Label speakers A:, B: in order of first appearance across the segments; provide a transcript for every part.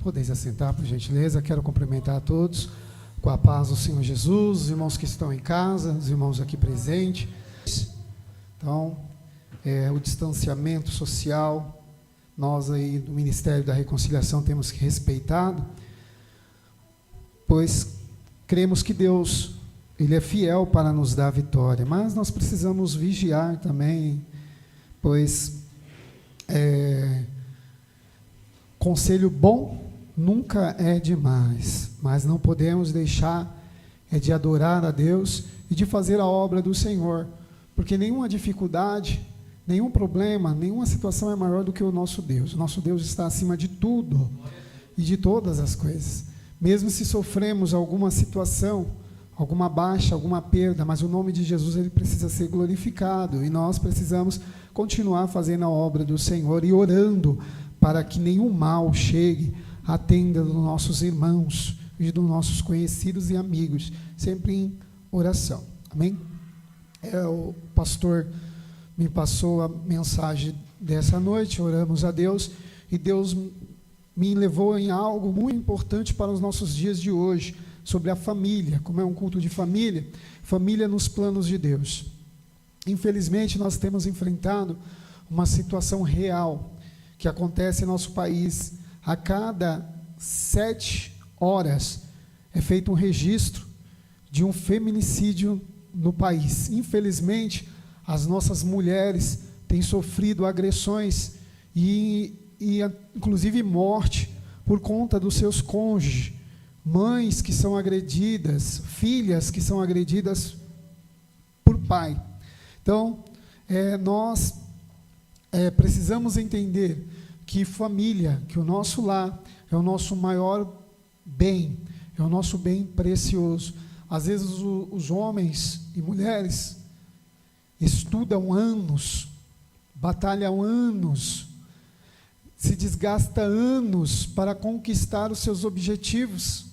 A: Podeis assentar, por gentileza. Quero cumprimentar a todos com a paz do Senhor Jesus, os irmãos que estão em casa, os irmãos aqui presentes. Então, o distanciamento social, nós aí do Ministério da Reconciliação temos que respeitado, pois cremos que Deus, Ele é fiel para nos dar a vitória, mas nós precisamos vigiar também, pois conselho bom nunca é demais, mas não podemos deixar de adorar a Deus e de fazer a obra do Senhor, porque nenhuma dificuldade, nenhum problema, nenhuma situação é maior do que o nosso Deus. O nosso Deus está acima de tudo e de todas as coisas. Mesmo se sofremos alguma situação, alguma baixa, alguma perda, mas o nome de Jesus ele precisa ser glorificado e nós precisamos continuar fazendo a obra do Senhor e orando para que nenhum mal chegue à tenda dos nossos irmãos e dos nossos conhecidos e amigos, sempre em oração. Amém? O pastor me passou a mensagem dessa noite, oramos a Deus, e Deus me levou em algo muito importante para os nossos dias de hoje, sobre a família, como é um culto de família, família nos planos de Deus. Infelizmente, nós temos enfrentado uma situação real, que acontece em nosso país. A cada 7 horas é feito um registro de um feminicídio no país. Infelizmente, as nossas mulheres têm sofrido agressões e inclusive morte por conta dos seus cônjuges, mães que são agredidas, filhas que são agredidas por pai. Então, nós precisamos entender que família, que o nosso lar é o nosso maior bem, é o nosso bem precioso. Às vezes os homens e mulheres estudam anos, batalham anos, se desgasta anos para conquistar os seus objetivos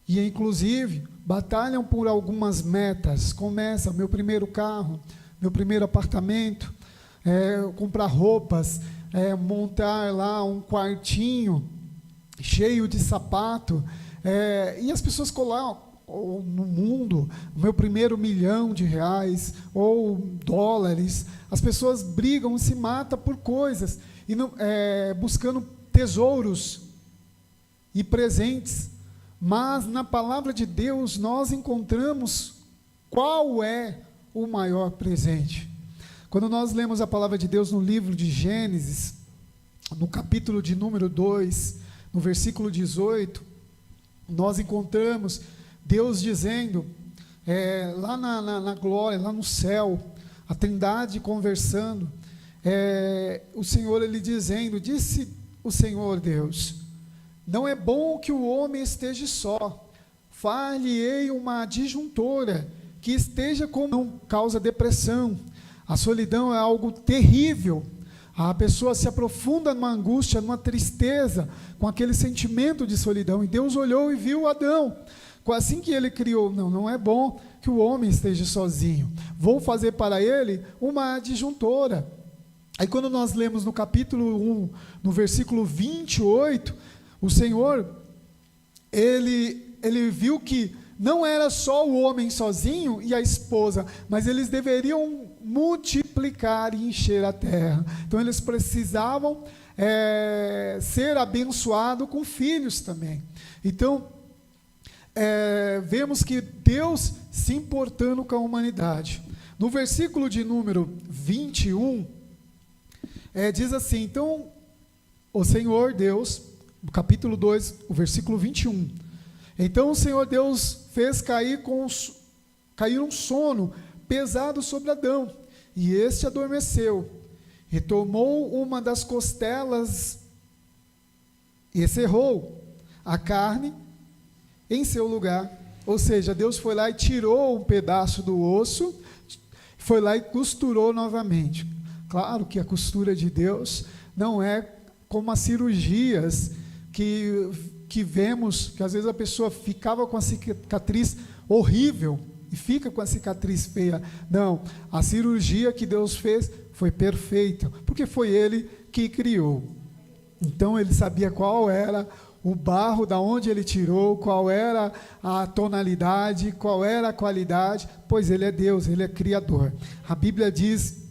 A: e inclusive batalham por algumas metas. Começa meu primeiro carro, meu primeiro apartamento, comprar roupas, montar lá um quartinho cheio de sapato, e as pessoas colocam no mundo o meu primeiro R$ 1.000.000 ou dólares. As pessoas brigam e se matam por coisas e não, buscando tesouros e presentes, mas na palavra de Deus nós encontramos qual é o maior presente. Quando nós lemos a palavra de Deus no livro de Gênesis, no capítulo de número 2, no versículo 18, nós encontramos Deus dizendo, lá na glória, lá no céu, a Trindade conversando, o Senhor ele dizendo, disse o Senhor Deus, não é bom que o homem esteja só, far-lhe-ei uma adjuntora, que esteja com não causa depressão. A solidão é algo terrível, a pessoa se aprofunda numa angústia, numa tristeza, com aquele sentimento de solidão, e Deus olhou e viu Adão, assim que ele criou, não é bom que o homem esteja sozinho, vou fazer para ele uma adjuntora. Aí quando nós lemos no capítulo 1, no versículo 28, o Senhor, ele viu que não era só o homem sozinho e a esposa, mas eles deveriam multiplicar e encher a terra. Então eles precisavam ser abençoados com filhos também. Então, vemos que Deus se importando com a humanidade. No versículo de número 21, diz assim, então, o Senhor Deus, no capítulo 2, o versículo 21, então o Senhor Deus fez cair um sono pesado sobre Adão, e este adormeceu, e tomou uma das costelas, e cerrou a carne em seu lugar. Ou seja, Deus foi lá e tirou um pedaço do osso, foi lá e costurou novamente. Claro que a costura de Deus não é como as cirurgias que vemos, que às vezes a pessoa ficava com a cicatriz horrível e fica com a cicatriz feia. Não, a cirurgia que Deus fez foi perfeita, porque foi Ele que criou. Então ele sabia qual era o barro, da onde ele tirou, qual era a tonalidade, qual era a qualidade, pois ele é Deus, ele é Criador. A Bíblia diz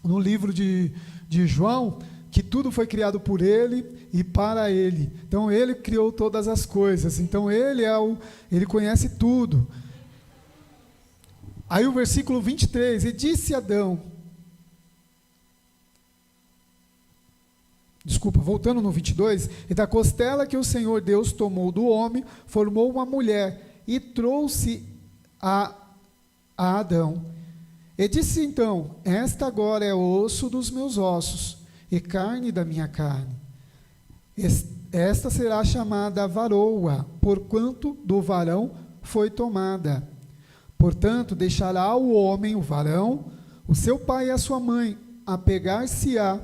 A: no livro de João que tudo foi criado por ele e para ele. Então ele criou todas as coisas. Então ele conhece tudo. Aí o versículo 23, e disse Adão, voltando no 22, e da costela que o Senhor Deus tomou do homem, formou uma mulher e trouxe a Adão. E disse então, esta agora é osso dos meus ossos e carne da minha carne. Esta será chamada varoa, porquanto do varão foi tomada. Portanto, deixará o homem, o varão, o seu pai e a sua mãe, apegar-se-á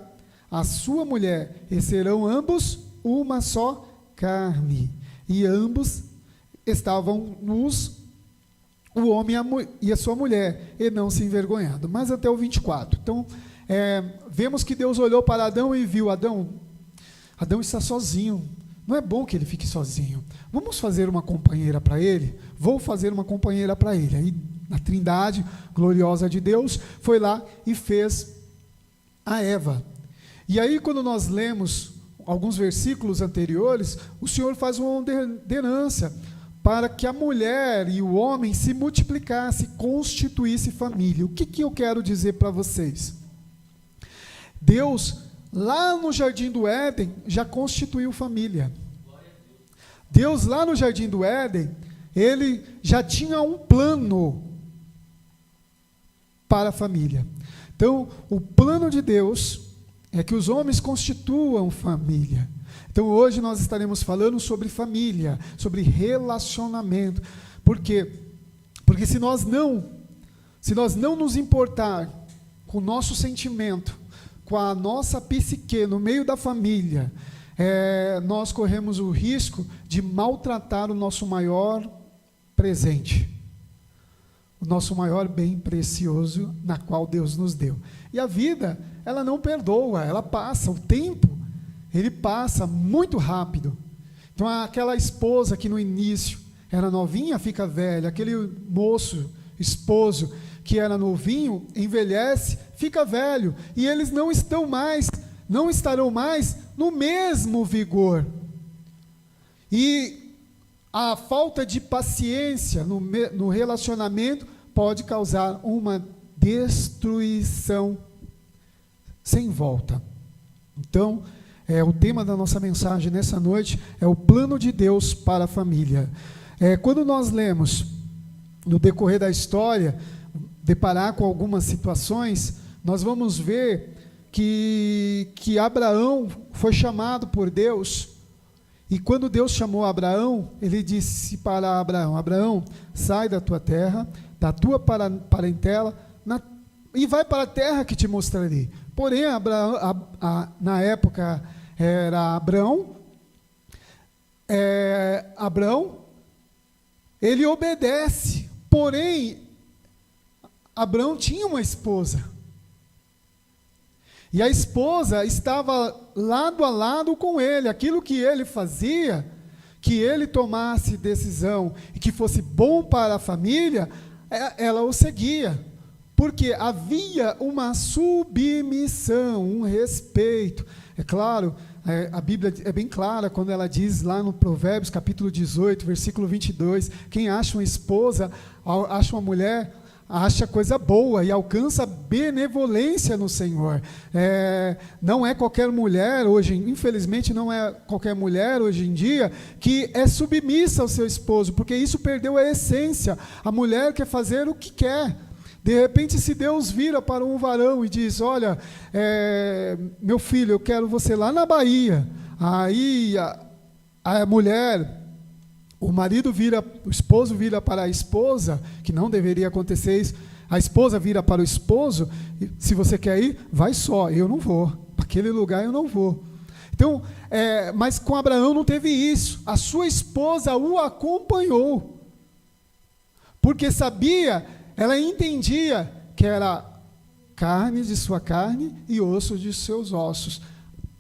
A: a sua mulher, e serão ambos uma só carne. E ambos estavam nus, o homem e a sua mulher, e não se envergonhando. Mas até o 24. Então, vemos que Deus olhou para Adão e viu, Adão está sozinho, não é bom que ele fique sozinho, vamos fazer uma companheira para ele? Vou fazer uma companheira para ele. Aí a Trindade gloriosa de Deus foi lá e fez a Eva. E aí quando nós lemos alguns versículos anteriores, o Senhor faz uma ordenança para que a mulher e o homem se multiplicassem, constituísse família. O que eu quero dizer para vocês? Deus, lá no Jardim do Éden, já constituiu família. Deus, lá no Jardim do Éden, ele já tinha um plano para a família. Então, o plano de Deus é que os homens constituam família. Então, hoje nós estaremos falando sobre família, sobre relacionamento. Por quê? Porque se nós não nos importar com o nosso sentimento, com a nossa psique no meio da família, nós corremos o risco de maltratar o nosso maior presente, o nosso maior bem precioso, na qual Deus nos deu. E a vida, ela não perdoa, ela passa, o tempo, ele passa muito rápido. Então, aquela esposa que no início era novinha, fica velha, aquele moço, esposo, que era novinho, envelhece, fica velho, e eles não estarão mais no mesmo vigor. E a falta de paciência no relacionamento pode causar uma destruição sem volta. Então, o tema da nossa mensagem nessa noite é o plano de Deus para a família. Quando nós lemos, no decorrer da história, deparar com algumas situações, nós vamos ver que Abraão foi chamado por Deus, e quando Deus chamou Abraão, ele disse para Abraão, Abraão, sai da tua terra, da tua parentela, e vai para a terra que te mostrarei. Porém, na época era Abrão, ele obedece, porém, Abrão tinha uma esposa, e a esposa estava lado a lado com ele. Aquilo que ele fazia, que ele tomasse decisão e que fosse bom para a família, ela o seguia, porque havia uma submissão, um respeito. É claro, a Bíblia é bem clara quando ela diz lá no Provérbios, capítulo 18, versículo 22, quem acha uma esposa, acha uma mulher, acha coisa boa e alcança benevolência no Senhor. Não é qualquer mulher hoje, infelizmente não é qualquer mulher hoje em dia que é submissa ao seu esposo, porque isso perdeu a essência. A mulher quer fazer o que quer. De repente, se Deus vira para um varão e diz, olha, meu filho, eu quero você lá na Bahia. Aí a mulher, o esposo vira para a esposa, que não deveria acontecer isso, a esposa vira para o esposo, se você quer ir, vai só, eu não vou, para aquele lugar eu não vou. Então, mas com Abraão não teve isso, a sua esposa o acompanhou, porque ela entendia que era carne de sua carne e osso de seus ossos.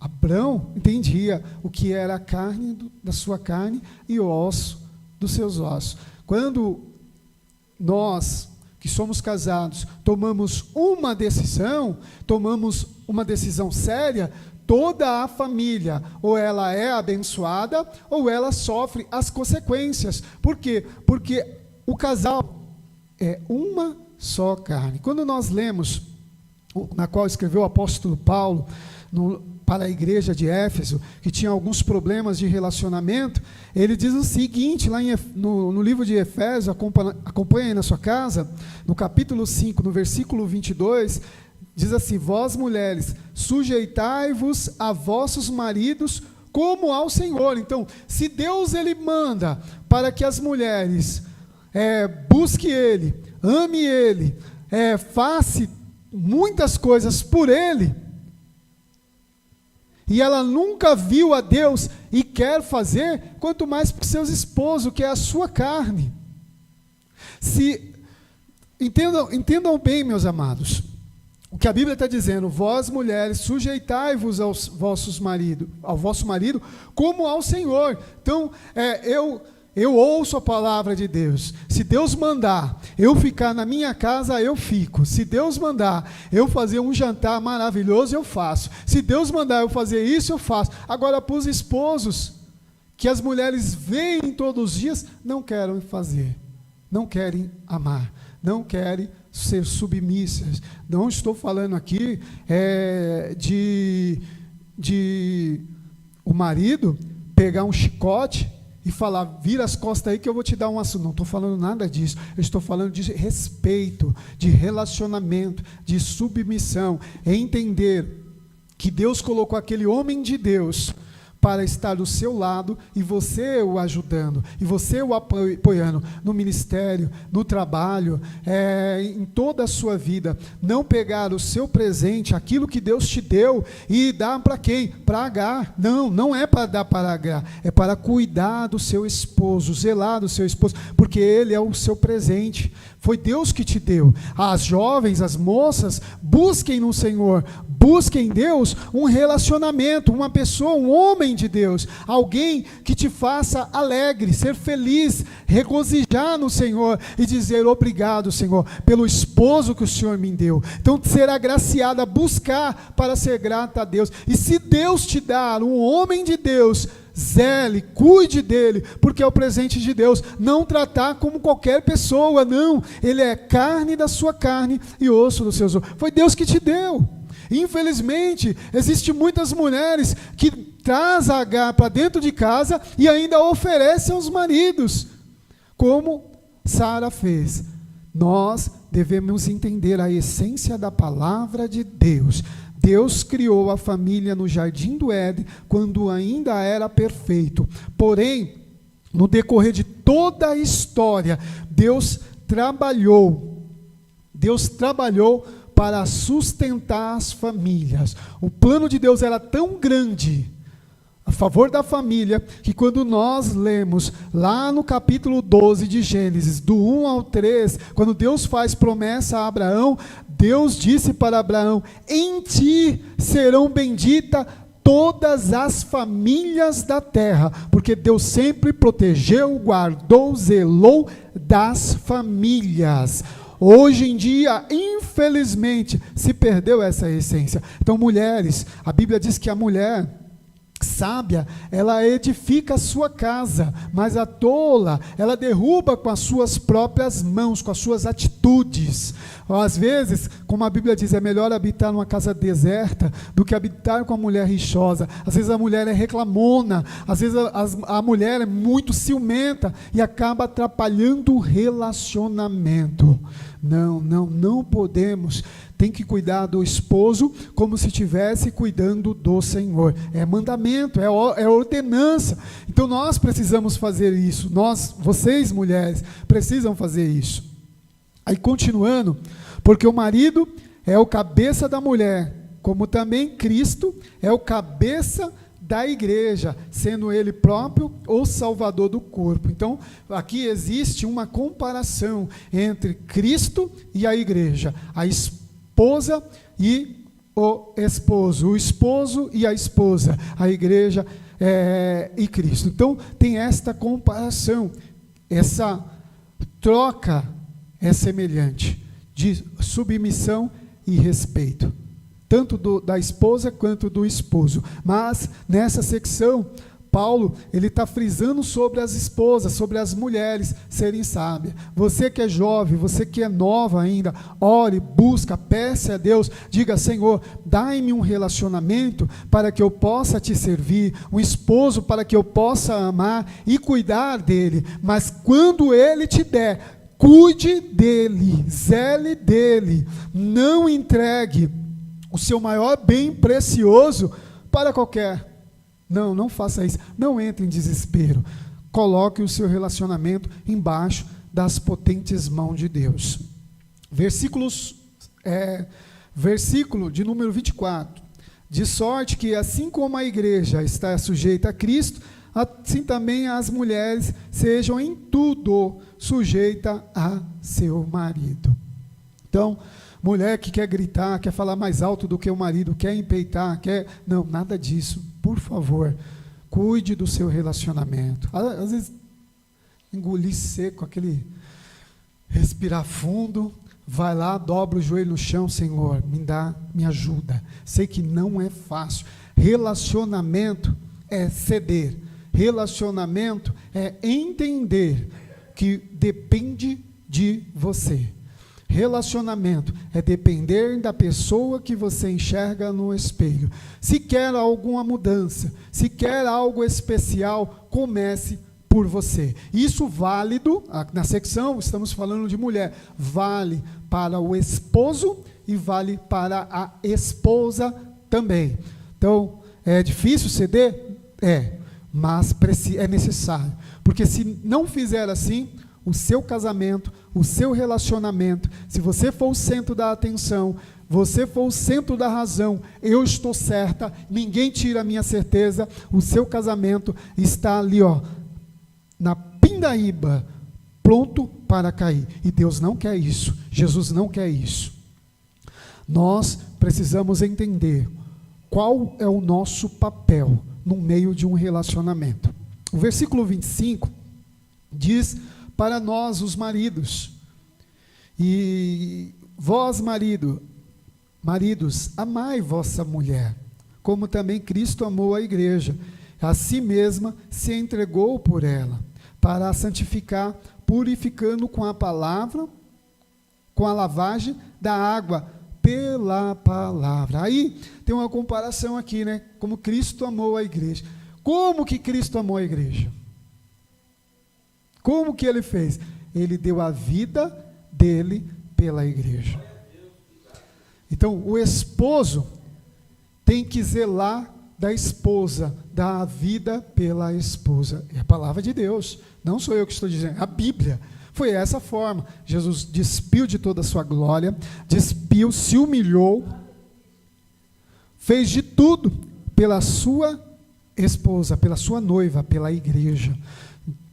A: Abraão entendia o que era a carne da sua carne e o osso dos seus ossos. Quando nós, que somos casados, tomamos uma decisão séria, toda a família, ou ela é abençoada, ou ela sofre as consequências. Por quê? Porque o casal é uma só carne. Quando nós lemos, na qual escreveu o apóstolo Paulo, para a igreja de Éfeso, que tinha alguns problemas de relacionamento, ele diz o seguinte, lá no livro de Efésios, acompanha aí na sua casa, no capítulo 5, no versículo 22, diz assim: vós mulheres, sujeitai-vos a vossos maridos como ao Senhor. Então, se Deus ele manda para que as mulheres busque Ele, ame Ele, faça muitas coisas por Ele, e ela nunca viu a Deus e quer fazer, quanto mais para os seus esposos, que é a sua carne. Entendam bem, meus amados, o que a Bíblia está dizendo: vós mulheres, sujeitai-vos ao vosso marido, como ao Senhor. Então, eu ouço a palavra de Deus. Se Deus mandar eu ficar na minha casa, eu fico. Se Deus mandar eu fazer um jantar maravilhoso, eu faço. Se Deus mandar eu fazer isso, eu faço. Agora, para os esposos, que as mulheres veem todos os dias, não querem fazer, não querem amar, não querem ser submissas. Não estou falando aqui de o marido pegar um chicote e falar: vira as costas aí que eu vou te dar um assunto. Não estou falando nada disso. Eu estou falando de respeito, de relacionamento, de submissão. É entender que Deus colocou aquele homem de Deus para estar do seu lado, e você o ajudando, e você o apoiando no ministério, no trabalho, em toda a sua vida. Não pegar o seu presente, aquilo que Deus te deu, e dar para quem? Para Agar. Não é para dar para Agar, é para cuidar do seu esposo, zelar do seu esposo, porque ele é o seu presente. Foi Deus que te deu. As jovens, as moças, busquem no Senhor, busquem em Deus um relacionamento, uma pessoa, um homem de Deus, alguém que te faça alegre, ser feliz, regozijar no Senhor e dizer: obrigado, Senhor, pelo esposo que o Senhor me deu. Então, ser agraciada, buscar para ser grata a Deus. E se Deus te dar um homem de Deus, zele, cuide dele, porque é o presente de Deus. Não tratar como qualquer pessoa, não. Ele é carne da sua carne e osso dos seus ossos. Foi Deus que te deu. Infelizmente, existem muitas mulheres que trazem a Agar para dentro de casa e ainda oferecem aos maridos, como Sara fez. Nós devemos entender a essência da palavra de Deus. Deus criou a família no jardim do Éden, quando ainda era perfeito. Porém, no decorrer de toda a história, Deus trabalhou para sustentar as famílias. O plano de Deus era tão grande a favor da família, que quando nós lemos lá no capítulo 12 de Gênesis, do 1 ao 3, quando Deus faz promessa a Abraão, Deus disse para Abraão: em ti serão benditas todas as famílias da terra, porque Deus sempre protegeu, guardou, zelou das famílias. Hoje em dia, infelizmente, se perdeu essa essência. Então, mulheres, a Bíblia diz que a mulher sábia, ela edifica a sua casa, mas a tola, ela derruba com as suas próprias mãos, com as suas atitudes. Às vezes, como a Bíblia diz, é melhor habitar numa casa deserta do que habitar com a mulher rixosa. Às vezes a mulher é reclamona, às vezes a mulher é muito ciumenta e acaba atrapalhando o relacionamento. Não podemos. Tem que cuidar do esposo como se estivesse cuidando do Senhor. É mandamento, é ordenança. Então nós precisamos fazer isso. Vocês mulheres, precisam fazer isso. Aí continuando, porque o marido é o cabeça da mulher, como também Cristo é o cabeça da igreja, sendo ele próprio o salvador do corpo. Então, aqui existe uma comparação entre Cristo e a igreja, a esposa e o esposo e a esposa, a igreja e Cristo. Então, tem esta comparação, essa troca é semelhante de submissão e respeito, tanto da esposa quanto do esposo. Mas, nessa secção, Paulo, ele está frisando sobre as esposas, sobre as mulheres serem sábias. Você que é jovem, você que é nova ainda, ore, busca, peça a Deus, diga: Senhor, dai-me um relacionamento para que eu possa te servir, um esposo para que eu possa amar e cuidar dele. Mas quando ele te der, cuide dele, zele dele, não entregue o seu maior bem precioso para qualquer. Não faça isso, não entre em desespero, coloque o seu relacionamento embaixo das potentes mãos de Deus. Versículo de número 24, de sorte que assim como a igreja está sujeita a Cristo, assim também as mulheres sejam em tudo sujeitas a seu marido. Então, mulher que quer gritar, quer falar mais alto do que o marido, quer empeitar, não, nada disso. Por favor, cuide do seu relacionamento. Às vezes, engolir seco, respirar fundo, vai lá, dobra o joelho no chão: Senhor, me ajuda. Sei que não é fácil. Relacionamento é ceder. Relacionamento é entender que depende de você. Relacionamento é depender da pessoa que você enxerga no espelho. Se quer alguma mudança, se quer algo especial, comece por você. Isso válido, na secção estamos falando de mulher, vale para o esposo e vale para a esposa também. Então, é difícil ceder? Mas é necessário. Porque se não fizer assim, o seu casamento, o seu relacionamento, se você for o centro da atenção, você for o centro da razão, eu estou certa, ninguém tira a minha certeza, o seu casamento está ali, na pindaíba, pronto para cair. E Deus não quer isso, Jesus não quer isso. Nós precisamos entender qual é o nosso papel no meio de um relacionamento. O versículo 25 diz para nós, os maridos: e vós, maridos, amai vossa mulher, como também Cristo amou a igreja, a si mesma se entregou por ela, para a santificar, purificando com a palavra, com a lavagem da água, pela palavra. Aí tem uma comparação aqui, né? Como Cristo amou a igreja. Como que Cristo amou a igreja? Como que ele fez? Ele deu a vida dele pela igreja. Então, o esposo tem que zelar da esposa, dar a vida pela esposa. É a palavra de Deus, não sou eu que estou dizendo, a Bíblia. Foi essa forma. Jesus despiu de toda a sua glória, despiu, se humilhou, fez de tudo pela sua esposa, pela sua noiva, pela igreja.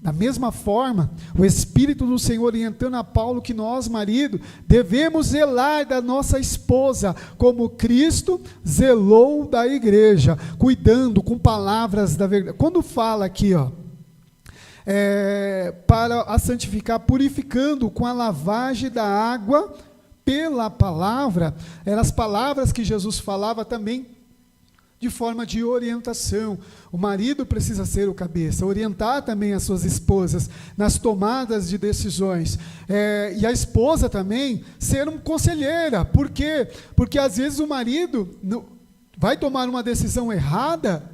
A: Da mesma forma, o Espírito do Senhor orientando a Paulo que nós, marido, devemos zelar da nossa esposa, como Cristo zelou da igreja, cuidando com palavras da verdade. Quando fala aqui, para a santificar, purificando com a lavagem da água pela palavra, eram as palavras que Jesus falava também de forma de orientação. O marido precisa ser o cabeça, orientar também as suas esposas nas tomadas de decisões, e a esposa também ser uma conselheira. Por quê? Porque às vezes o marido vai tomar uma decisão errada.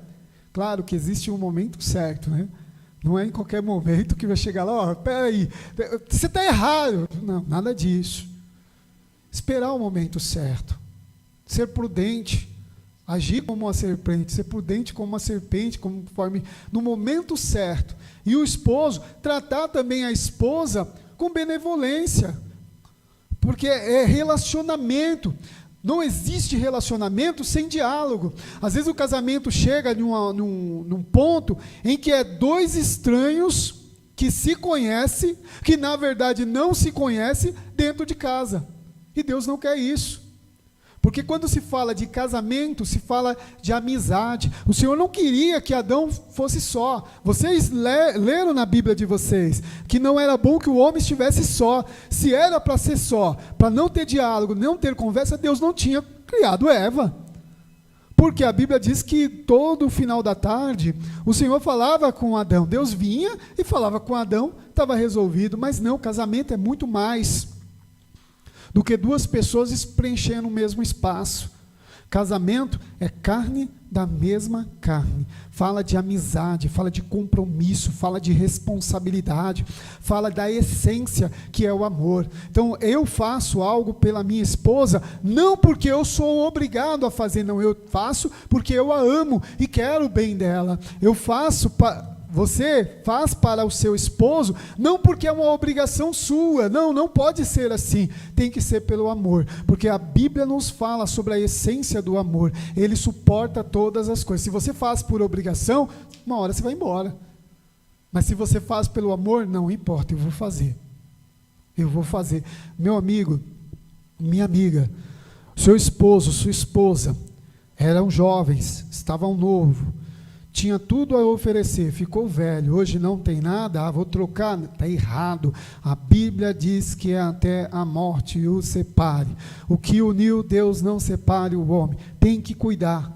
A: Claro que existe um momento certo, né? Não é em qualquer momento que vai chegar lá: peraí, você está errado. Não, nada disso. Esperar o momento certo, ser prudente, agir como uma serpente, ser prudente como uma serpente, conforme no momento certo. E o esposo, tratar também a esposa com benevolência, porque é relacionamento. Não existe relacionamento sem diálogo. Às vezes o casamento chega num ponto em que é dois estranhos que se conhecem, que na verdade não se conhecem dentro de casa. E Deus não quer isso. Porque quando se fala de casamento, se fala de amizade. O Senhor não queria que Adão fosse só. Vocês leram na Bíblia de vocês que não era bom que o homem estivesse só. Se era para ser só, para não ter diálogo, não ter conversa, Deus não tinha criado Eva. Porque a Bíblia diz que todo final da tarde, o Senhor falava com Adão. Deus vinha e falava com Adão, estava resolvido. Mas não, casamento é muito mais do que duas pessoas preenchendo o mesmo espaço. Casamento é carne da mesma carne. Fala de amizade, fala de compromisso, fala de responsabilidade, fala da essência que é o amor. Então, eu faço algo pela minha esposa, não porque eu sou obrigado a fazer, não, eu faço porque eu a amo e quero o bem dela. Eu faço Você faz para o seu esposo, não porque é uma obrigação sua, não pode ser assim, tem que ser pelo amor, porque a Bíblia nos fala sobre a essência do amor, ele suporta todas as coisas. Se você faz por obrigação, uma hora você vai embora, mas se você faz pelo amor, não importa, eu vou fazer. Meu amigo, minha amiga, seu esposo, sua esposa, eram jovens, estavam novos, tinha tudo a oferecer, ficou velho, hoje não tem nada, vou trocar, está errado. A Bíblia diz que até a morte o separe. O que uniu, Deus não separe o homem. Tem que cuidar,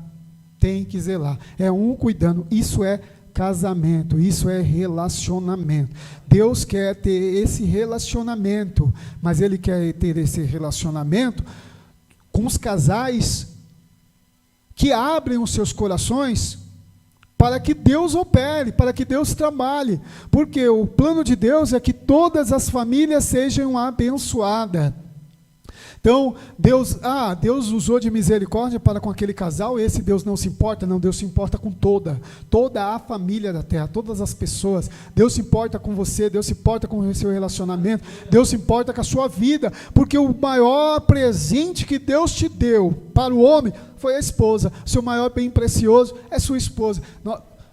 A: tem que zelar. É um cuidando, isso é casamento, isso é relacionamento. Deus quer ter esse relacionamento, mas Ele quer ter esse relacionamento com os casais que abrem os seus corações para que Deus opere, para que Deus trabalhe, porque o plano de Deus é que todas as famílias sejam abençoadas. Então, Deus usou de misericórdia para com aquele casal, esse Deus não se importa, não, Deus se importa com toda a família da terra, todas as pessoas. Deus se importa com você, Deus se importa com o seu relacionamento, Deus se importa com a sua vida, porque o maior presente que Deus te deu para o homem foi a esposa. O seu maior bem precioso é sua esposa.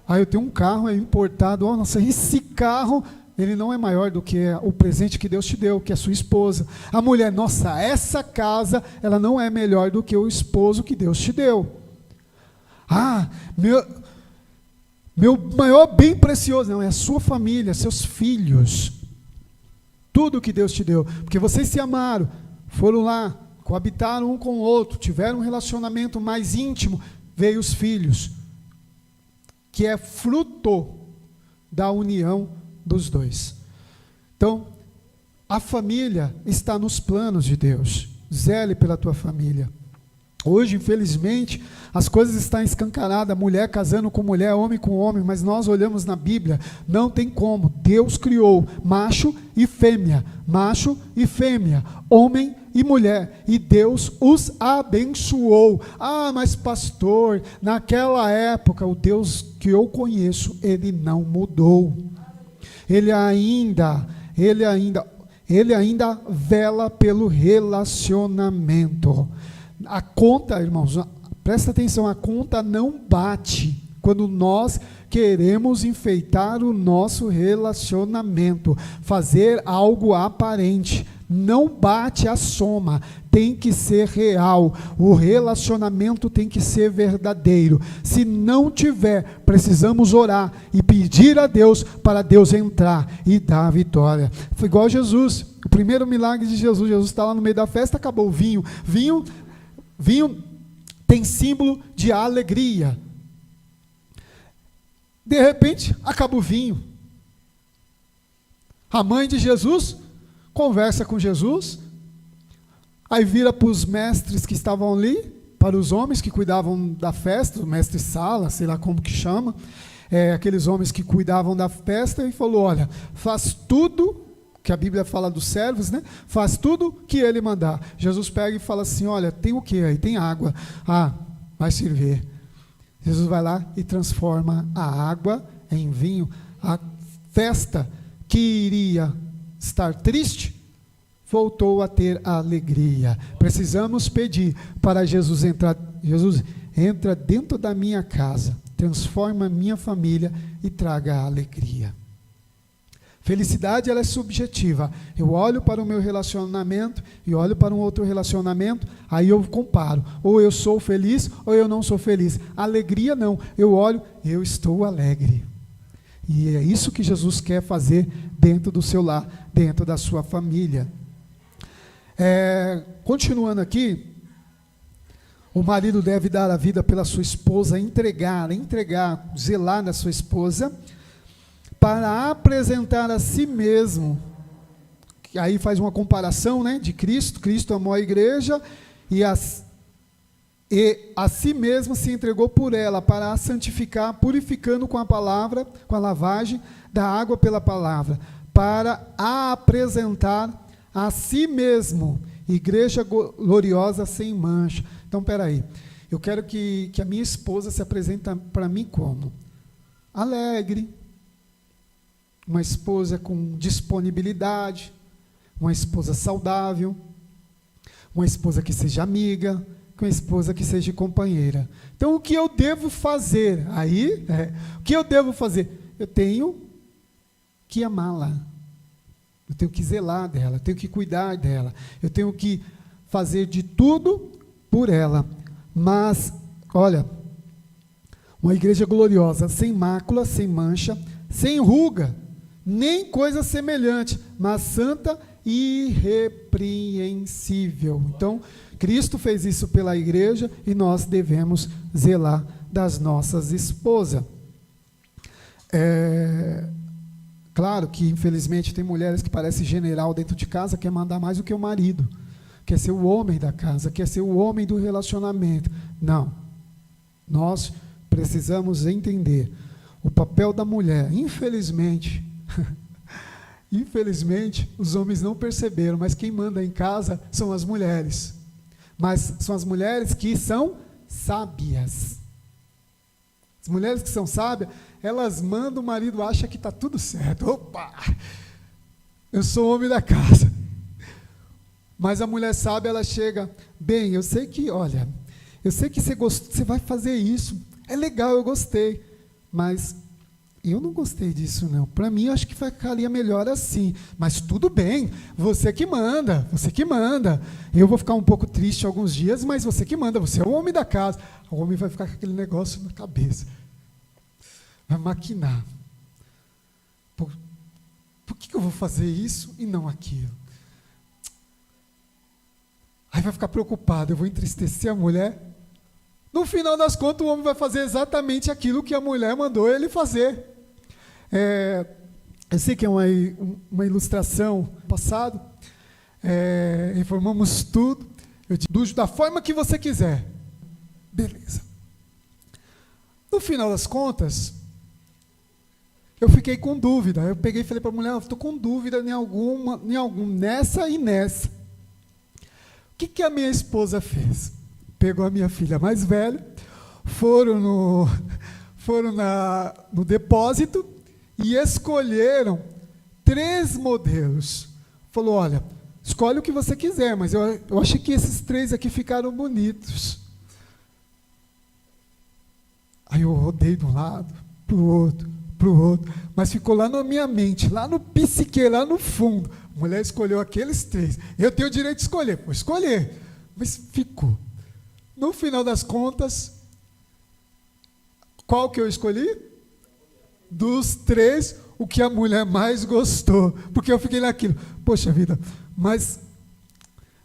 A: Eu tenho um carro importado, nossa, esse carro, ele não é maior do que o presente que Deus te deu, que é a sua esposa. A mulher, nossa, essa casa, ela não é melhor do que o esposo que Deus te deu. Meu maior bem precioso, não, é a sua família, seus filhos. Tudo que Deus te deu, porque vocês se amaram, foram lá, coabitaram um com o outro, tiveram um relacionamento mais íntimo, veio os filhos, que é fruto da união dos dois. Então, a família está nos planos de Deus. Zele pela tua família. Hoje, infelizmente, as coisas estão escancaradas, mulher casando com mulher, homem com homem, mas nós olhamos na Bíblia, não tem como. Deus criou macho e fêmea, homem e mulher, e Deus os abençoou. Mas pastor, naquela época, o Deus que eu conheço, ele não mudou. Ele ainda vela pelo relacionamento. A conta, irmãos, presta atenção, a conta não bate quando nós queremos enfeitar o nosso relacionamento, fazer algo aparente. Não bate a soma, tem que ser real, o relacionamento tem que ser verdadeiro. Se não tiver, precisamos orar e pedir a Deus para Deus entrar e dar a vitória. Foi igual Jesus, o primeiro milagre de Jesus. Jesus está lá no meio da festa, acabou o vinho. Vinho tem símbolo de alegria. De repente, acaba o vinho. A mãe de Jesus conversa com Jesus, aí vira para os mestres que estavam ali, para os homens que cuidavam da festa, o mestre Sala, sei lá como que chama, aqueles homens que cuidavam da festa, e falou: olha, faz tudo, que a Bíblia fala dos servos, né? Faz tudo que ele mandar. Jesus pega e fala assim: olha, tem o que aí? Tem água. Vai servir. Jesus vai lá e transforma a água em vinho. A festa que iria estar triste, voltou a ter alegria. Precisamos pedir para Jesus entrar. Jesus, entra dentro da minha casa, transforma a minha família e traga a alegria. Felicidade, ela é subjetiva. Eu olho para o meu relacionamento e olho para um outro relacionamento, aí eu comparo. Ou eu sou feliz ou eu não sou feliz. Alegria não. Eu olho, eu estou alegre. E é isso que Jesus quer fazer dentro do seu lar, dentro da sua família. Continuando aqui, o marido deve dar a vida pela sua esposa, entregar, zelar na sua esposa, para apresentar a si mesmo. Aí faz uma comparação, né, de Cristo. Cristo amou a igreja e a si mesmo se entregou por ela, para a santificar, purificando com a palavra, com a lavagem da água pela palavra, para a apresentar a si mesmo, igreja gloriosa sem mancha. Então, peraí, eu quero que a minha esposa se apresente para mim como? Alegre, uma esposa com disponibilidade, uma esposa saudável, uma esposa que seja amiga, uma esposa que seja companheira. Então, o que eu devo fazer? O que eu devo fazer? Eu tenho que amá-la, eu tenho que zelar dela, eu tenho que cuidar dela, eu tenho que fazer de tudo por ela. Mas, olha, uma igreja gloriosa, sem mácula, sem mancha, sem ruga, nem coisa semelhante, mas santa e irrepreensível. Então, Cristo fez isso pela igreja e nós devemos zelar das nossas esposas. Claro que, infelizmente, tem mulheres que parecem general dentro de casa, quer mandar mais do que o marido, quer ser o homem da casa, quer ser o homem do relacionamento. Não. Nós precisamos entender o papel da mulher. Infelizmente, os homens não perceberam, mas quem manda em casa são as mulheres. Mas são as mulheres que são sábias. As mulheres que são sábias, elas mandam, o marido acha que está tudo certo. Opa! Eu sou o homem da casa. Mas a mulher sábia, ela chega, bem, eu sei que você vai fazer isso. É legal, eu gostei. Mas eu não gostei disso, não. Para mim, eu acho que ficaria melhor assim. Mas tudo bem, você que manda. Eu vou ficar um pouco triste alguns dias, mas você que manda, você é o homem da casa. O homem vai ficar com aquele negócio na cabeça. Vai maquinar. Por que eu vou fazer isso e não aquilo? Aí vai ficar preocupado, eu vou entristecer a mulher. No final das contas, o homem vai fazer exatamente aquilo que a mulher mandou ele fazer. Eu sei que é uma ilustração passado. Informamos tudo. Eu digo, da forma que você quiser. Beleza. No final das contas, eu fiquei com dúvida. Eu peguei e falei para a mulher, estou com dúvida em algum, nessa e nessa. O que a minha esposa fez? Pegou a minha filha mais velha, foram no depósito e escolheram 3 modelos. Falou, olha, escolhe o que você quiser, mas eu achei que esses 3 aqui ficaram bonitos. Aí eu rodei de um lado, para o outro, mas ficou lá na minha mente, lá no psique, lá no fundo. A mulher escolheu aqueles 3. Eu tenho o direito de escolher, vou escolher, mas ficou. No final das contas, qual que eu escolhi? Dos 3, o que a mulher mais gostou. Porque eu fiquei naquilo, poxa vida, mas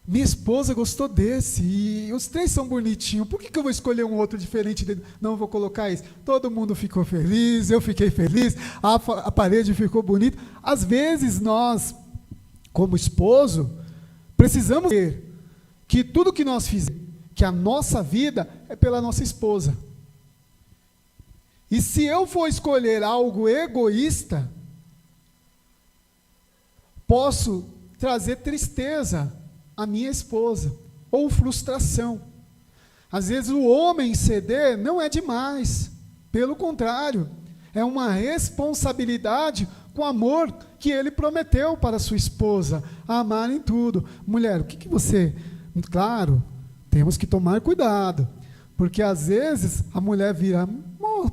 A: minha esposa gostou desse, e os 3 são bonitinhos, por que eu vou escolher um outro diferente dele? Não, vou colocar esse. Todo mundo ficou feliz, eu fiquei feliz, a parede ficou bonita. Às vezes nós, como esposo, precisamos ver que tudo que nós fizemos, que a nossa vida é pela nossa esposa. E se eu for escolher algo egoísta, posso trazer tristeza à minha esposa, ou frustração. Às vezes o homem ceder não é demais, pelo contrário, é uma responsabilidade com o amor que ele prometeu para sua esposa, amar em tudo. Mulher, o que você... Claro, temos que tomar cuidado, porque às vezes a mulher vira,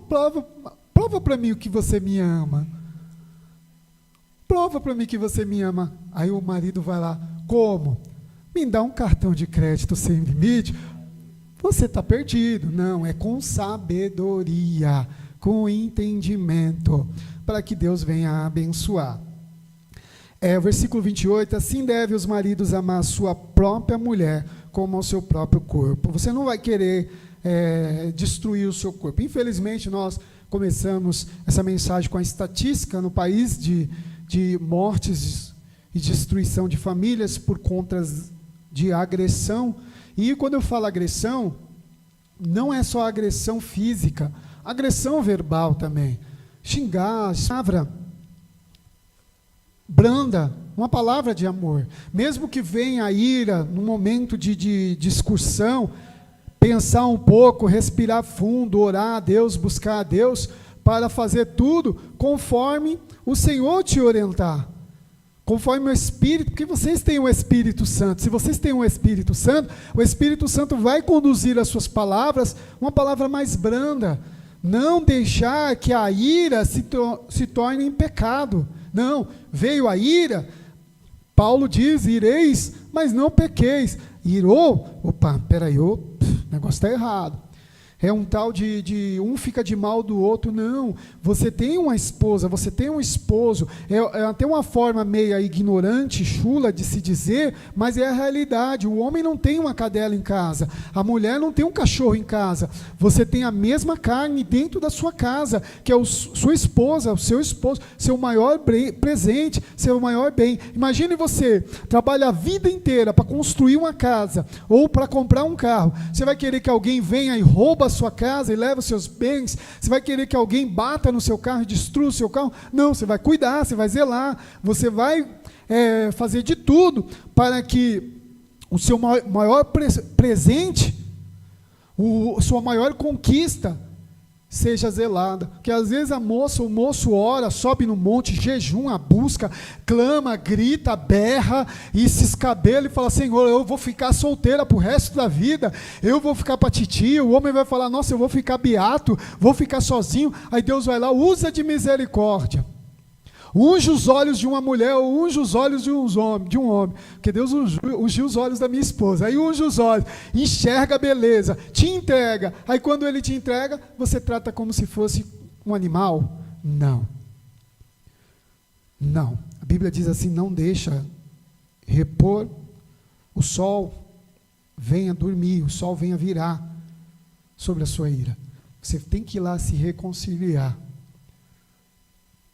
A: prova para mim o que você me ama. Prova para mim que você me ama. Aí o marido vai lá, como? Me dá um cartão de crédito sem limite. Você está perdido. Não, é com sabedoria, com entendimento, para que Deus venha abençoar. O versículo 28, assim devem os maridos amar a sua própria mulher como ao seu próprio corpo. Você não vai querer destruir o seu corpo. Infelizmente, nós começamos essa mensagem com a estatística no país de mortes e destruição de famílias por conta de agressão. E quando eu falo agressão, não é só agressão física, agressão verbal também. Xingar, palavra branda, uma palavra de amor. Mesmo que venha a ira, no momento de discussão, pensar um pouco, respirar fundo, orar a Deus, buscar a Deus, para fazer tudo conforme o Senhor te orientar. Conforme o Espírito, porque vocês têm o Espírito Santo. Se vocês têm o Espírito Santo, o Espírito Santo vai conduzir as suas palavras, uma palavra mais branda. Não deixar que a ira se torne em pecado. Não, veio a ira, Paulo diz, ireis, mas não pequeis. Irou, opa, peraí, o negócio está errado. É um tal de um fica de mal do outro. Não, você tem uma esposa, você tem um esposo. É até uma forma meia ignorante, chula de se dizer, mas é a realidade. O homem não tem uma cadela em casa, a mulher não tem um cachorro em casa. Você tem a mesma carne dentro da sua casa, que é sua esposa, o seu esposo, seu maior presente, seu maior bem. Imagine você trabalha a vida inteira para construir uma casa ou para comprar um carro. Você vai querer que alguém venha e rouba a sua casa e leva os seus bens? Você vai querer que alguém bata no seu carro e destrua o seu carro? Não, você vai cuidar, você vai zelar, você vai fazer de tudo para que o seu maior presente, sua maior conquista seja zelada. Porque às vezes o moço ora, sobe no monte, jejum, busca, clama, grita, berra e se escabela e fala: Senhor, eu vou ficar solteira pro resto da vida, eu vou ficar para titia. O homem vai falar: nossa, eu vou ficar beato, vou ficar sozinho. Aí Deus vai lá, usa de misericórdia, unge os olhos de uma mulher, ou unge os olhos de um homem, porque Deus ungiu os olhos da minha esposa. Aí unge os olhos, enxerga a beleza, te entrega. Aí quando ele te entrega, você trata como se fosse um animal? Não. A Bíblia diz assim: não deixa repor o sol, venha dormir, o sol venha virar sobre a sua ira. Você tem que ir lá se reconciliar.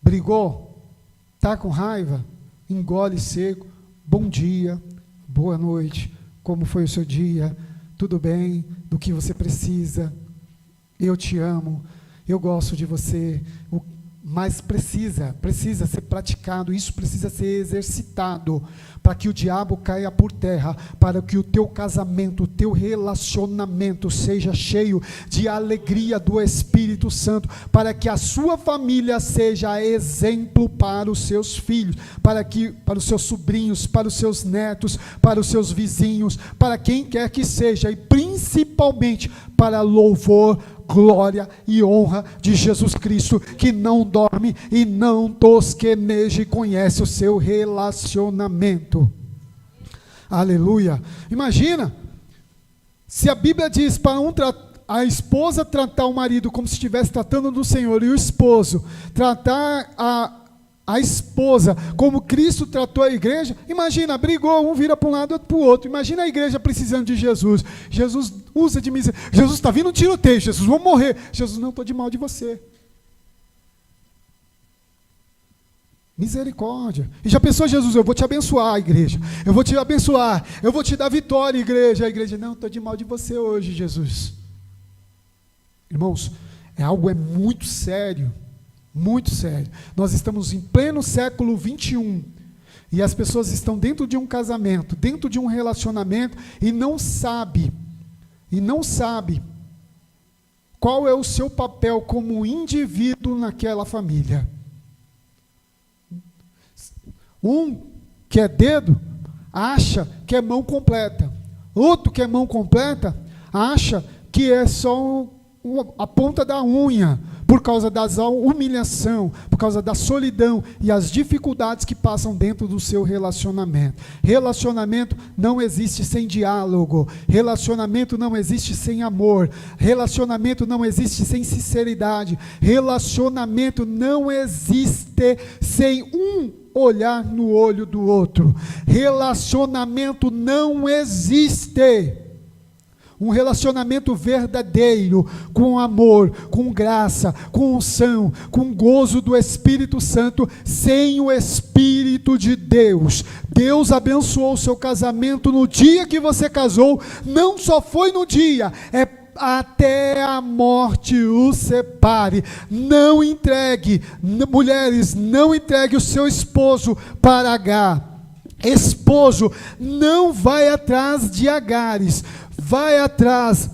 A: Brigou? Está com raiva? Engole seco. Bom dia, boa noite, como foi o seu dia? Tudo bem? Do que você precisa? Eu te amo, eu gosto de você. Mas precisa ser praticado, isso precisa ser exercitado, para que o diabo caia por terra, para que o teu casamento, o teu relacionamento seja cheio de alegria do Espírito Santo, para que a sua família seja exemplo para os seus filhos, para os seus sobrinhos, para os seus netos, para os seus vizinhos, para quem quer que seja, e principalmente para louvor, glória e honra de Jesus Cristo, que não dorme e não tosqueneja e conhece o seu relacionamento. Aleluia. Imagina, se a Bíblia diz para a esposa tratar o marido como se estivesse tratando do Senhor, e o esposo tratar a esposa como Cristo tratou a igreja. Imagina, brigou, um vira para um lado, outro para o outro. Imagina a igreja precisando de Jesus. Jesus usa de misericórdia. Jesus está vindo um tiroteio, Jesus, vou morrer. Jesus, não, estou de mal de você. Misericórdia. E já pensou, Jesus, eu vou te abençoar, igreja. Eu vou te abençoar, eu vou te dar vitória, igreja. A igreja, não, estou de mal de você hoje, Jesus. Irmãos, algo muito sério. Muito sério. Nós estamos em pleno século 21 e as pessoas estão dentro de um casamento, dentro de um relacionamento e não sabe qual é o seu papel como indivíduo naquela família. Um que é dedo acha que é mão completa. Outro que é mão completa acha que é só a ponta da unha. por causa da humilhação, por causa da solidão e as dificuldades que passam dentro do seu relacionamento. Relacionamento não existe sem diálogo, relacionamento não existe sem amor, relacionamento não existe sem sinceridade, relacionamento não existe sem um olhar no olho do outro. Relacionamento não existe. Um relacionamento verdadeiro, com amor, com graça, com unção, com gozo do Espírito Santo, sem o Espírito de Deus. Deus abençoou o seu casamento no dia que você casou, não só foi no dia, é até a morte o separe. Não entregue, mulheres, não entregue o seu esposo para Agar. Esposo, não vai atrás de Agares, vai atrás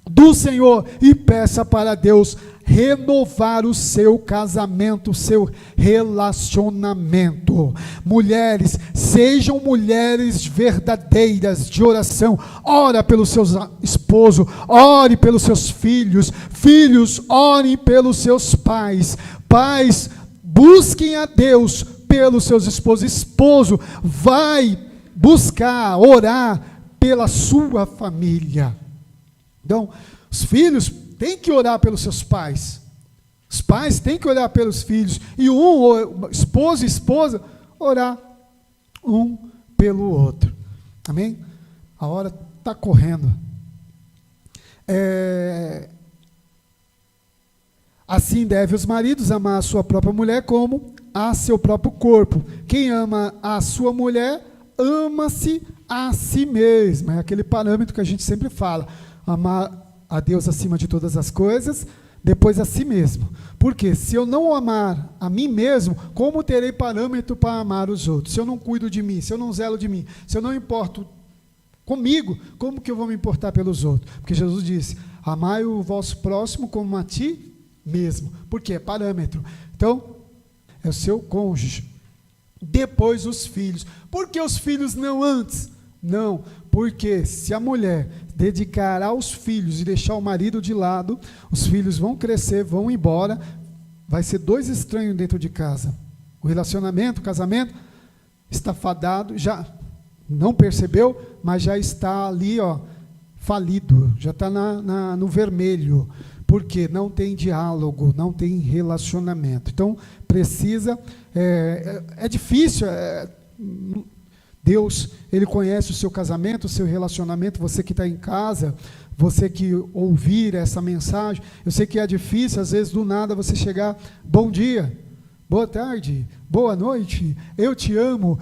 A: do Senhor e peça para Deus renovar o seu casamento, o seu relacionamento. Mulheres, sejam mulheres verdadeiras de oração. Ora pelo seu esposo, ore pelos seus filhos. Filhos, orem pelos seus pais. Pais, busquem a Deus pelos seus esposos. Esposo, vai buscar, orar pela sua família. Então, os filhos têm que orar pelos seus pais. Os pais têm que orar pelos filhos. E esposo e esposa, orar um pelo outro. Amém? A hora está correndo. Assim devem os maridos amar a sua própria mulher como a seu próprio corpo. Quem ama a sua mulher, ama-se a si mesmo. É aquele parâmetro que a gente sempre fala. Amar a Deus acima de todas as coisas, depois a si mesmo. Porque se eu não amar a mim mesmo, como terei parâmetro para amar os outros? Se eu não cuido de mim, se eu não zelo de mim, se eu não importo comigo, como que eu vou me importar pelos outros? Porque Jesus disse, amai o vosso próximo como a ti mesmo. Porque é parâmetro. Então, é o seu cônjuge. Depois os filhos. Por que os filhos não antes? Não, porque se a mulher dedicar aos filhos e deixar o marido de lado, os filhos vão crescer, vão embora, vai ser dois estranhos dentro de casa. O relacionamento, o casamento, está fadado, já não percebeu, mas já está ali, falido, já está no vermelho, porque não tem diálogo, não tem relacionamento. Então, precisa, é difícil, Deus, Ele conhece o seu casamento, o seu relacionamento. Você que está em casa, você que ouvir essa mensagem, eu sei que é difícil, às vezes do nada você chegar, bom dia, boa tarde, boa noite, eu te amo,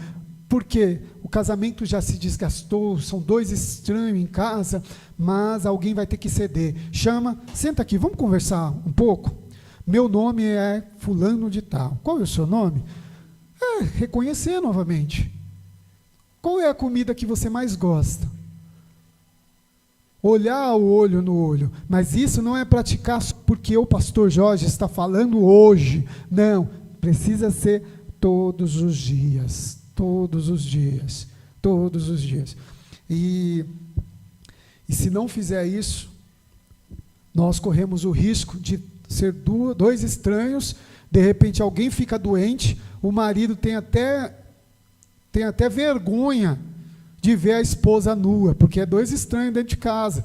A: porque o casamento já se desgastou, são dois estranhos em casa, mas alguém vai ter que ceder. Chama, senta aqui, vamos conversar um pouco? Meu nome é fulano de tal. Qual é o seu nome? Reconhecer novamente. Qual é a comida que você mais gosta? Olhar o olho no olho. Mas isso não é praticar porque o pastor Jorge está falando hoje. Não, precisa ser todos os dias. Todos os dias. Todos os dias. E se não fizer isso, nós corremos o risco de ser dois estranhos, de repente alguém fica doente, o marido tem até vergonha de ver a esposa nua, porque é dois estranhos dentro de casa.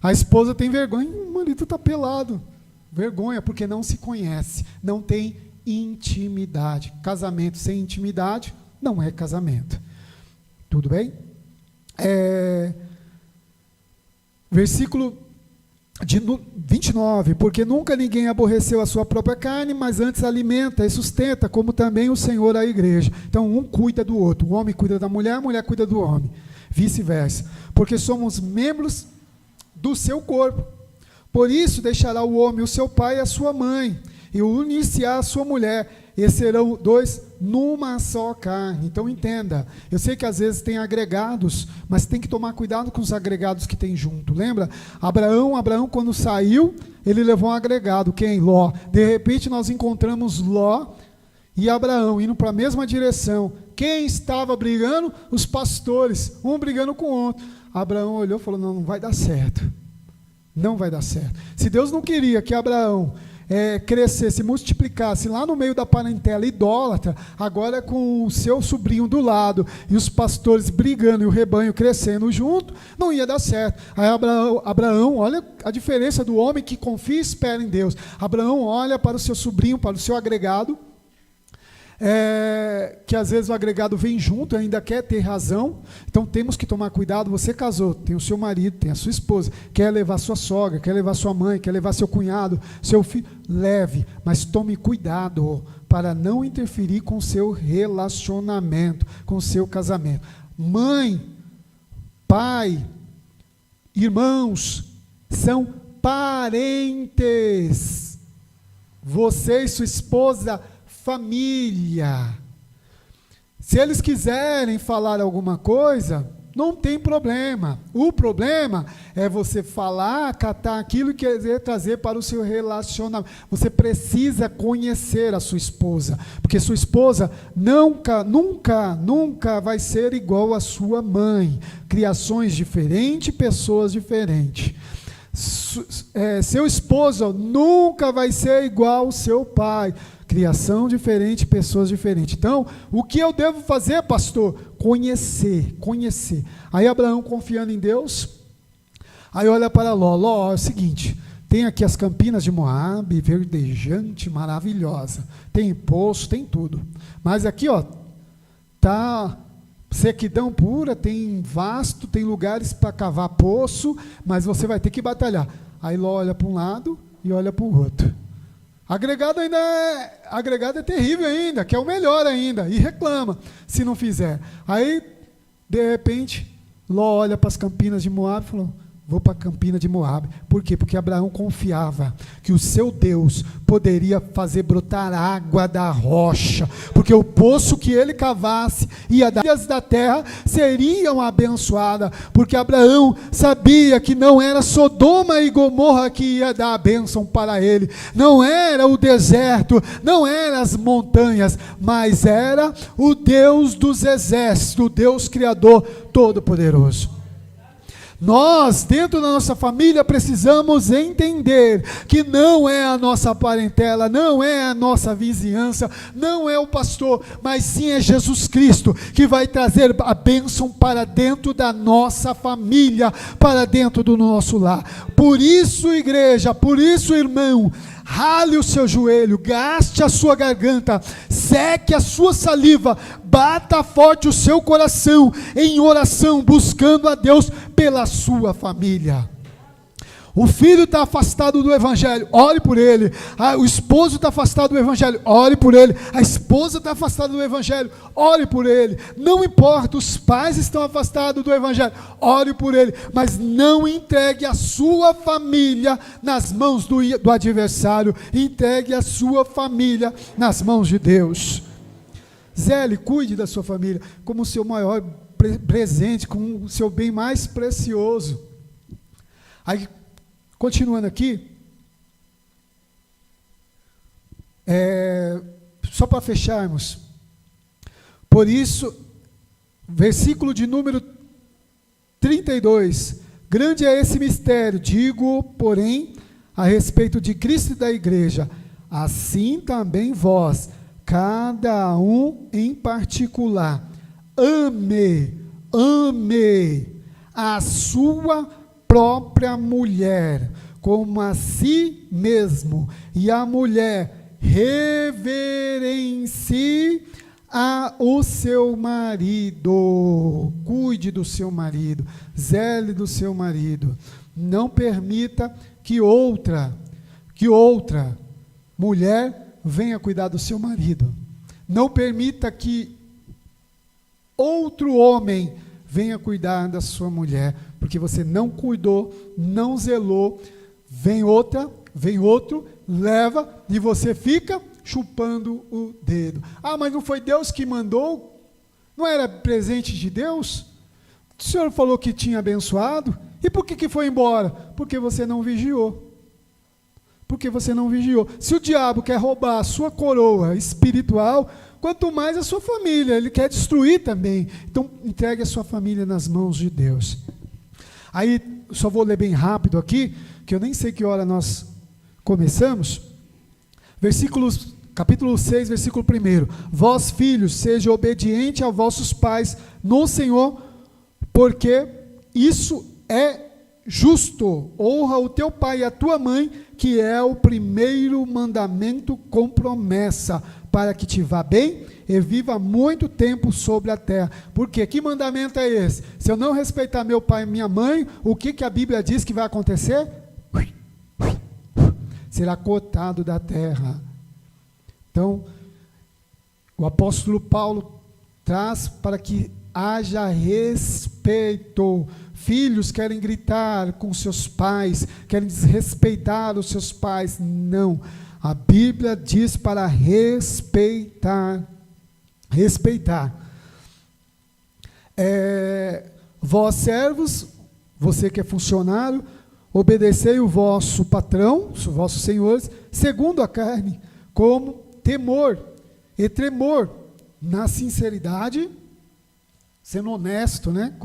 A: A esposa tem vergonha, o marido está pelado. Vergonha, porque não se conhece, não tem intimidade. Casamento sem intimidade não é casamento. Tudo bem? Versículo 29, porque nunca ninguém aborreceu a sua própria carne, mas antes alimenta e sustenta, como também o Senhor a igreja. Então um cuida do outro, o homem cuida da mulher, a mulher cuida do homem, vice-versa, porque somos membros do seu corpo. Por isso deixará o homem o seu pai e a sua mãe, e unir-se-á a sua mulher, e serão dois numa só carne. Então entenda, eu sei que às vezes tem agregados, mas tem que tomar cuidado com os agregados que tem junto. Lembra? Abraão quando saiu, ele levou um agregado. Quem? Ló. De repente nós encontramos Ló e Abraão indo para a mesma direção. Quem estava brigando? Os pastores, um brigando com o outro. Abraão olhou e falou, não vai dar certo. Não vai dar certo. Se Deus não queria que Abraão crescer, se multiplicasse lá no meio da parentela idólatra, agora com o seu sobrinho do lado, e os pastores brigando, e o rebanho crescendo junto, não ia dar certo. Aí Abraão, olha a diferença do homem que confia e espera em Deus. Abraão olha para o seu sobrinho, para o seu agregado, que às vezes o agregado vem junto e ainda quer ter razão, então temos que tomar cuidado. Você casou, tem o seu marido, tem a sua esposa, quer levar sua sogra, quer levar sua mãe, quer levar seu cunhado, seu filho, leve, mas tome cuidado para não interferir com o seu relacionamento, com o seu casamento. Mãe, pai, irmãos, são parentes. Você e sua esposa, família. Se eles quiserem falar alguma coisa, não tem problema. O problema é você falar, acatar aquilo e querer trazer para o seu relacionamento. Você precisa conhecer a sua esposa, porque sua esposa nunca vai ser igual à sua mãe. Criações diferentes, pessoas diferentes. Seu esposo nunca vai ser igual ao seu pai. Criação diferente, pessoas diferentes. Então, o que eu devo fazer, pastor? Conhecer. Aí Abraão, confiando em Deus, aí olha para Ló, é o seguinte, tem aqui as campinas de Moabe, verdejante, maravilhosa, tem poço, tem tudo, mas aqui, tá sequidão pura, tem vasto, tem lugares para cavar poço, mas você vai ter que batalhar. Aí Ló olha para um lado e olha para o outro. Agregado é terrível ainda, quer o melhor ainda, e reclama se não fizer. Aí, de repente, Ló olha para as campinas de Moabe e falou, vou para a campina de Moabe. Por quê? Porque Abraão confiava que o seu Deus poderia fazer brotar água da rocha, porque o poço que ele cavasse e as ilhas da terra seriam abençoadas, porque Abraão sabia que não era Sodoma e Gomorra que ia dar a bênção para ele, não era o deserto, não eram as montanhas, mas era o Deus dos exércitos, o Deus Criador Todo-Poderoso. Nós, dentro da nossa família, precisamos entender que não é a nossa parentela, não é a nossa vizinhança, não é o pastor, mas sim é Jesus Cristo que vai trazer a bênção para dentro da nossa família, para dentro do nosso lar. Por isso, igreja, por isso, irmão, rale o seu joelho, gaste a sua garganta, seque a sua saliva, bata forte o seu coração em oração, buscando a Deus pela sua família. O filho está afastado do evangelho, ore por ele. O esposo está afastado do evangelho, ore por ele. A esposa está afastada do evangelho, ore por ele. Não importa, os pais estão afastados do evangelho, ore por ele. Mas não entregue a sua família nas mãos do adversário, entregue a sua família nas mãos de Deus. Zele, cuide da sua família como o seu maior presente, como o seu bem mais precioso. Aí, continuando aqui, só para fecharmos, por isso, versículo de número 32, grande é esse mistério, digo, porém, a respeito de Cristo e da igreja, assim também vós, cada um em particular, ame a sua própria mulher como a si mesmo, e a mulher reverencie o seu marido. Cuide do seu marido, zele do seu marido. Não permita que outra mulher venha cuidar do seu marido. Não permita que outro homem venha cuidar da sua mulher, porque você não cuidou, não zelou, vem outro, leva, e você fica chupando o dedo. Ah, mas não foi Deus que mandou? Não era presente de Deus? O Senhor falou que tinha abençoado, e por que foi embora? Porque você não vigiou. Se o diabo quer roubar a sua coroa espiritual, quanto mais a sua família, ele quer destruir também. Então, entregue a sua família nas mãos de Deus. Aí, só vou ler bem rápido aqui, que eu nem sei que hora nós começamos. Capítulo 6, versículo 1. Vós, filhos, sejam obedientes aos vossos pais no Senhor, porque isso é justo. Honra o teu pai e a tua mãe, que é o primeiro mandamento com promessa, para que te vá bem e viva muito tempo sobre a terra. Por quê? Que mandamento é esse? Se eu não respeitar meu pai e minha mãe, o que a Bíblia diz que vai acontecer? Será cortado da terra. Então, o apóstolo Paulo traz para que haja respeito. Filhos querem gritar com seus pais, querem desrespeitar os seus pais. Não. A Bíblia diz para respeitar. Respeitar. Vós servos, você que é funcionário, obedecei o vosso patrão, os vossos senhores, segundo a carne, como temor e tremor, na sinceridade, sendo honesto, né?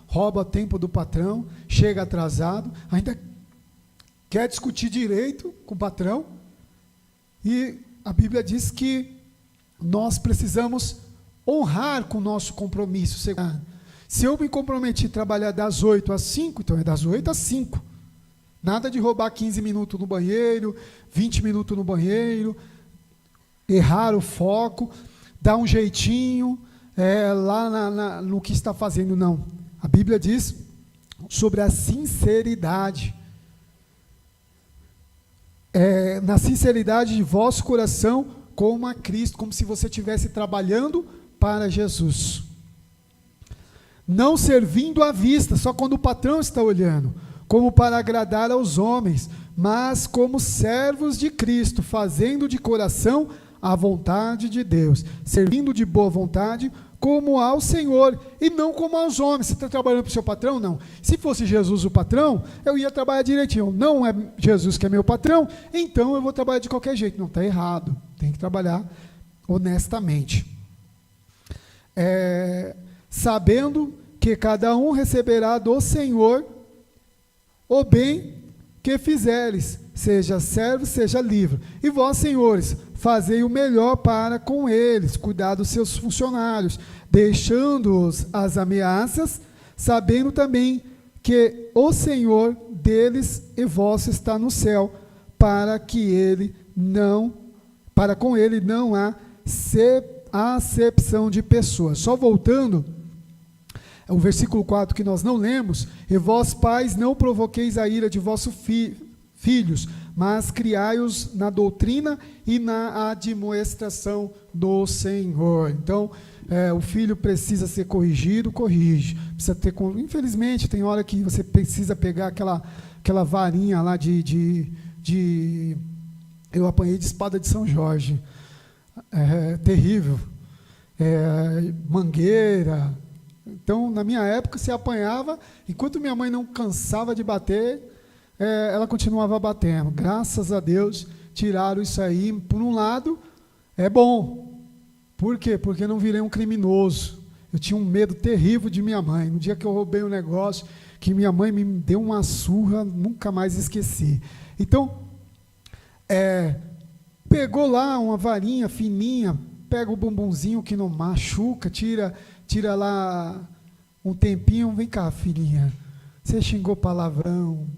A: Rouba tempo do patrão, chega atrasado, ainda quer discutir direito com o patrão, e a Bíblia diz que nós precisamos honrar com o nosso compromisso. Se eu me comprometi a trabalhar das 8 às 5, então é das 8 às 5. Nada de roubar 15 minutos no banheiro, 20 minutos no banheiro, errar o foco, dar um jeitinho lá no que está fazendo. Não. A Bíblia diz sobre a sinceridade. Na sinceridade de vosso coração, como a Cristo, como se você estivesse trabalhando para Jesus. Não servindo à vista, só quando o patrão está olhando, como para agradar aos homens, mas como servos de Cristo, fazendo de coração a vontade de Deus, servindo de boa vontade, como ao Senhor, e não como aos homens. Você está trabalhando para o seu patrão? Não. Se fosse Jesus o patrão, eu ia trabalhar direitinho. Não é Jesus que é meu patrão, então eu vou trabalhar de qualquer jeito. Não, está errado. Tem que trabalhar honestamente. Sabendo que cada um receberá do Senhor o bem que fizeres, seja servo, seja livre. E vós, senhores, fazei o melhor para com eles, cuidar dos seus funcionários, deixando-os as ameaças, sabendo também que o Senhor deles e vosso está no céu, para com ele não há acepção de pessoas. Só voltando, o versículo 4 que nós não lemos: e vós, pais, não provoqueis a ira de vossos filhos, mas criai-os na doutrina e na admoestação do Senhor. Então, o filho precisa ser corrigido, corrige. Precisa ter, infelizmente, tem hora que você precisa pegar aquela varinha lá eu apanhei de espada de São Jorge. Terrível. Mangueira. Então, na minha época, você apanhava, enquanto minha mãe não cansava de bater, ela continuava batendo. Graças a Deus, tiraram isso aí. Por um lado, é bom. Por quê? Porque eu não virei um criminoso. Eu tinha um medo terrível de minha mãe. No dia que eu roubei um negócio, que minha mãe me deu uma surra, nunca mais esqueci. Então, pegou lá uma varinha fininha, pega o bumbumzinho que não machuca, tira lá um tempinho, vem cá, filhinha, você xingou palavrão,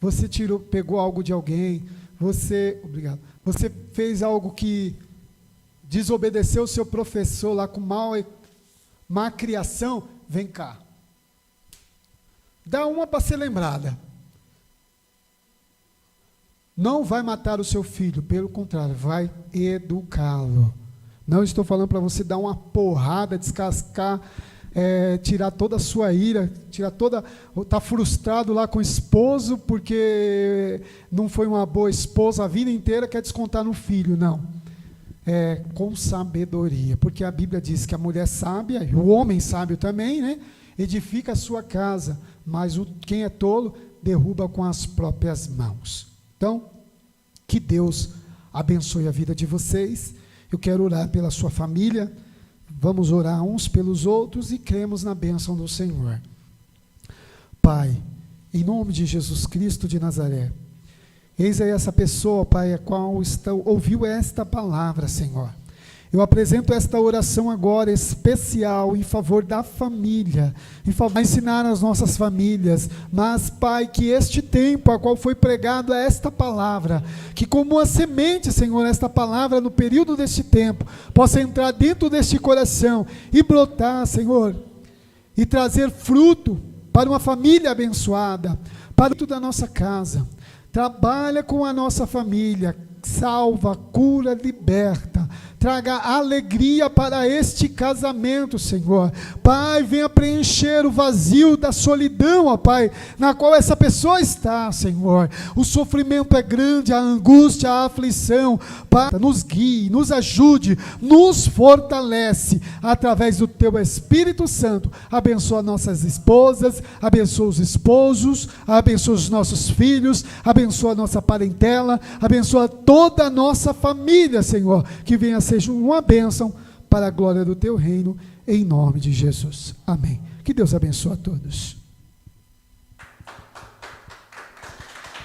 A: você pegou algo de alguém, você fez algo que desobedeceu o seu professor lá com má criação, vem cá. Dá uma para ser lembrada. Não vai matar o seu filho, pelo contrário, vai educá-lo. Não estou falando para você dar uma porrada, descascar, tirar toda a sua ira, está frustrado lá com o esposo porque não foi uma boa esposa a vida inteira, quer descontar no filho. Não. Com sabedoria, porque a Bíblia diz que a mulher sábia, o homem sábio também, né, edifica a sua casa, mas quem é tolo derruba com as próprias mãos. Então, que Deus abençoe a vida de vocês. Eu quero orar pela sua família. Vamos orar uns pelos outros e cremos na bênção do Senhor. Pai, em nome de Jesus Cristo de Nazaré, Eis aí essa pessoa, Pai, a qual ouviu esta palavra, Senhor. Eu apresento esta oração agora especial em favor da família, em favor de ensinar as nossas famílias, mas, Pai, que este tempo a qual foi pregado esta palavra, que como uma semente, Senhor, esta palavra no período deste tempo, possa entrar dentro deste coração e brotar, Senhor, e trazer fruto para uma família abençoada, para dentro da nossa casa. Trabalha com a nossa família, salva, cura, liberta, traga alegria para este casamento, Senhor. Pai, venha preencher o vazio da solidão, ó Pai, na qual essa pessoa está, Senhor. O sofrimento é grande, a angústia, a aflição. Pai, nos guie, nos ajude, nos fortalece através do Teu Espírito Santo. Abençoa nossas esposas, abençoa os esposos, abençoa os nossos filhos, abençoa a nossa parentela, abençoa toda a nossa família, Senhor, que venha seja uma bênção para a glória do Teu reino, em nome de Jesus. Amém. Que Deus abençoe a todos.